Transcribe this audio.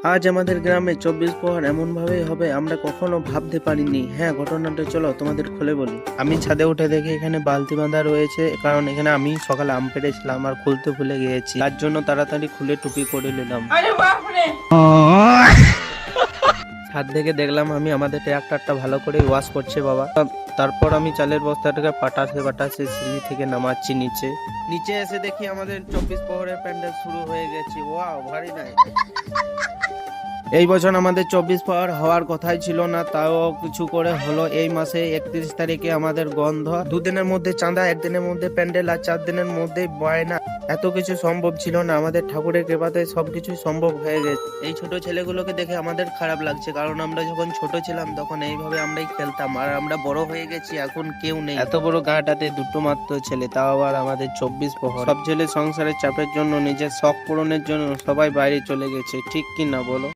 আজ আমাদের গ্রামে 24 প্রহর এমন ভাবেই হবে আমরা কখনো ভাবতে পারিনি। হ্যাঁ, ঘটনাটা চলো তোমাদের খুলে বলি। আমি ছাদে উঠে দেখি এখানে বালতি বাঁধা রয়েছে, কারণ এখানে আমি সকালে আম পেড়েছিলাম আর খুলতে ভুলে গিয়েছি, তার জন্য তাড়াতাড়ি খুলে টুপি করে নিলাম। ছাদ থেকে দেখলাম আমি আমাদের ট্রাক্টরটা ভালো করে ওয়াশ করছে বাবা। তারপর আমি চালের বস্তাটাকে পাটাসে পাটাসে সিঁড়ি থেকে নামাচ্ছি নিচে। নিচে এসে দেখি আমাদের 24 প্রহরের প্যান্ডেল শুরু হয়ে গেছে। ওয়াও, ভারী নাই। এই বছর আমাদের 24 প্রহর হওয়ার কথাই ছিল না, তাও কিছু করে হলো। এই মাসে 31 তারিখে আমাদের গন্ধ, 2 দিনের মধ্যে চাঁদা, 1 দিনের মধ্যে প্যান্ডেল আর 4 দিনের মধ্যে বায়না। এত কিছু সম্ভব ছিল না, আমাদের ঠাকুরের কৃপাতে সবকিছু সম্ভব হয়ে গেছে। এই ছোট ছেলেগুলোকে দেখে আমাদের খারাপ লাগছে, কারণ আমরা যখন ছোট ছিলাম তখন এইভাবে আমরাই খেলতাম, আর আমরা বড় হয়ে গেছি, এখন কেউ নেই। এত বড় গাঁটাতে দুটো মাত্র ছেলে, তাও আবার আমাদের 24 প্রহর। সব ছেলে সংসারের চাপের জন্য, নিজের শখ পূরণের জন্য সবাই বাইরে চলে গেছে, ঠিক কি না বলো?